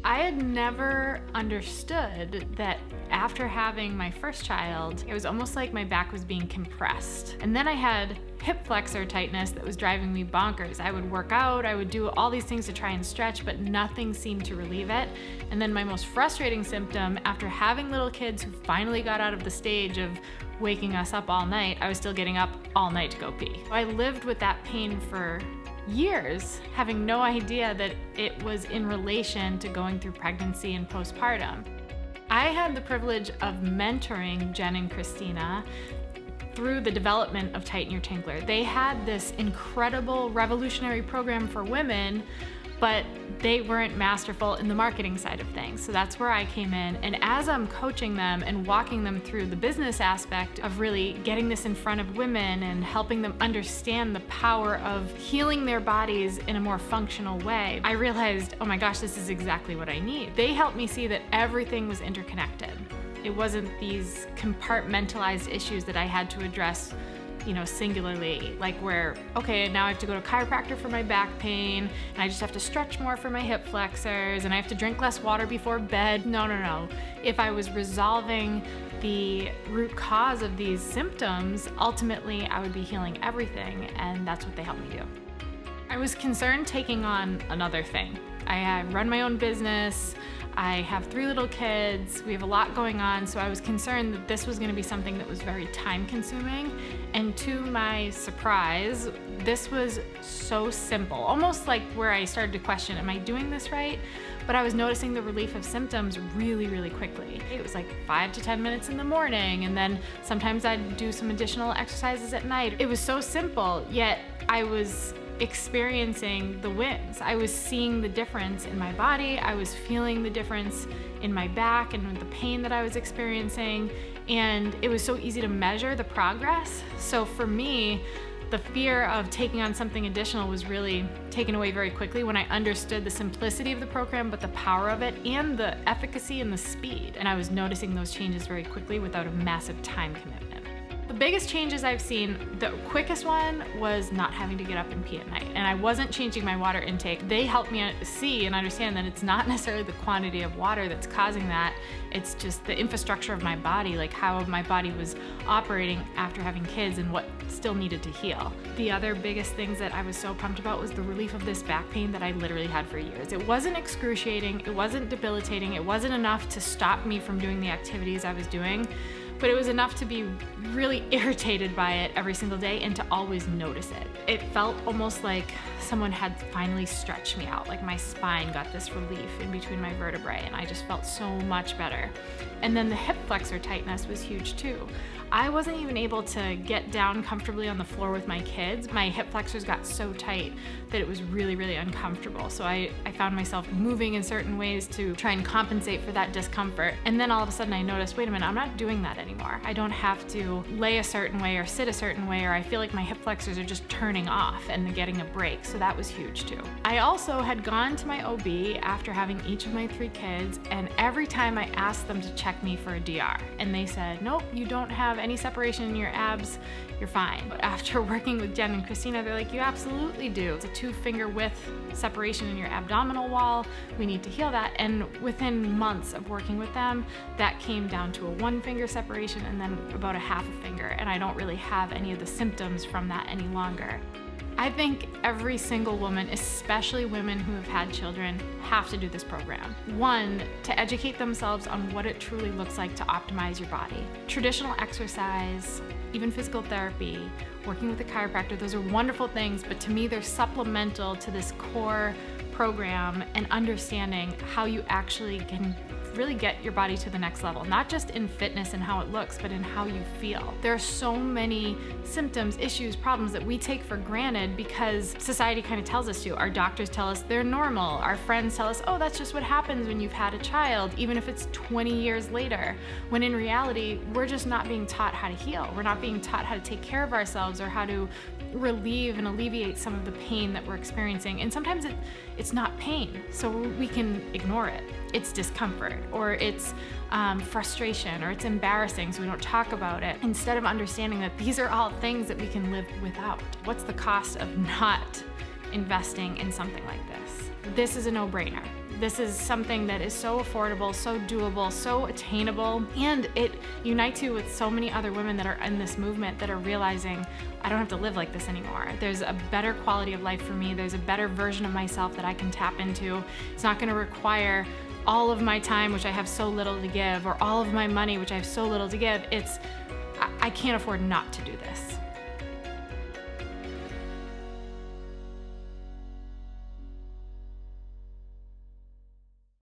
I had never understood that after having my first child, it was almost like my back was being compressed. And then I had hip flexor tightness that was driving me bonkers. I would work out, I would do all these things to try and stretch, but nothing seemed to relieve it. And then my most frustrating symptom, after having little kids who finally got out of the stage of waking us up all night, I was still getting up all night to go pee. I lived with that pain for years, having no idea that it was in relation to going through pregnancy and postpartum. I had the privilege of mentoring Jen and Christina through the development of Tighten Your Tinkler. They had this incredible revolutionary program for women, but they weren't masterful in the marketing side of things. So that's where I came in. And as I'm coaching them and walking them through the business aspect of really getting this in front of women and helping them understand the power of healing their bodies in a more functional way, I realized, oh my gosh, this is exactly what I need. They helped me see that everything was interconnected. It wasn't these compartmentalized issues that I had to address singularly, like where, okay, now I have to go to a chiropractor for my back pain, and I just have to stretch more for my hip flexors, and I have to drink less water before bed. No. If I was resolving the root cause of these symptoms, ultimately I would be healing everything, and that's what they helped me do. I was concerned taking on another thing. I run my own business. I have 3 little kids, we have a lot going on, so I was concerned that this was gonna be something that was very time consuming. And to my surprise, this was so simple, almost like where I started to question, am I doing this right? But I was noticing the relief of symptoms really, really quickly. It was like 5 to 10 minutes in the morning, and then sometimes I'd do some additional exercises at night. It was so simple, yet I was experiencing the wins. I was seeing the difference in my body. I was feeling the difference in my back and the pain that I was experiencing. And it was so easy to measure the progress. So for me, the fear of taking on something additional was really taken away very quickly when I understood the simplicity of the program, but the power of it and the efficacy and the speed. And I was noticing those changes very quickly without a massive time commitment. The biggest changes I've seen, the quickest one was not having to get up and pee at night. And I wasn't changing my water intake. They helped me see and understand that it's not necessarily the quantity of water that's causing that. It's just the infrastructure of my body, like how my body was operating after having kids and what still needed to heal. The other biggest things that I was so pumped about was the relief of this back pain that I literally had for years. It wasn't excruciating, it wasn't debilitating, it wasn't enough to stop me from doing the activities I was doing, but it was enough to be really irritated by it every single day and to always notice it. It felt almost like someone had finally stretched me out, like my spine got this relief in between my vertebrae, and I just felt so much better. And then the hip flexor tightness was huge too. I wasn't even able to get down comfortably on the floor with my kids. My hip flexors got so tight that it was really, really uncomfortable. So I found myself moving in certain ways to try and compensate for that discomfort. And then all of a sudden I noticed, wait a minute, I'm not doing that anymore. I don't have to lay a certain way or sit a certain way, or I feel like my hip flexors are just turning off and getting a break. So that was huge too. I also had gone to my OB after having each of my 3 kids, and every time I asked them to check me for a DR, and they said, nope, you don't have any separation in your abs, you're fine. But after working with Jen and Christina, they're like, you absolutely do. It's a 2-finger width separation in your abdominal wall. We need to heal that. And within months of working with them, that came down to a 1-finger separation and then about a 1/2 finger. And I don't really have any of the symptoms from that any longer. I think every single woman, especially women who have had children, have to do this program. 1, to educate themselves on what it truly looks like to optimize your body. Traditional exercise, even physical therapy, working with a chiropractor, those are wonderful things, but to me they're supplemental to this core program and understanding how you actually can really get your body to the next level, not just in fitness and how it looks, but in how you feel. There are so many symptoms, issues, problems that we take for granted because society kind of tells us to. Our doctors tell us they're normal. Our friends tell us, oh, that's just what happens when you've had a child, even if it's 20 years later. When in reality, we're just not being taught how to heal. We're not being taught how to take care of ourselves or how to relieve and alleviate some of the pain that we're experiencing. And sometimes it's not pain, so we can ignore it. It's discomfort, or it's frustration, or it's embarrassing, so we don't talk about it, instead of understanding that these are all things that we can live without. What's the cost of not investing in something like this? This is a no-brainer. This is something that is so affordable, so doable, so attainable, and it unites you with so many other women that are in this movement that are realizing, I don't have to live like this anymore. There's a better quality of life for me. There's a better version of myself that I can tap into. It's not gonna require all of my time, which I have so little to give, or all of my money, which I have so little to give. I can't afford not to do this.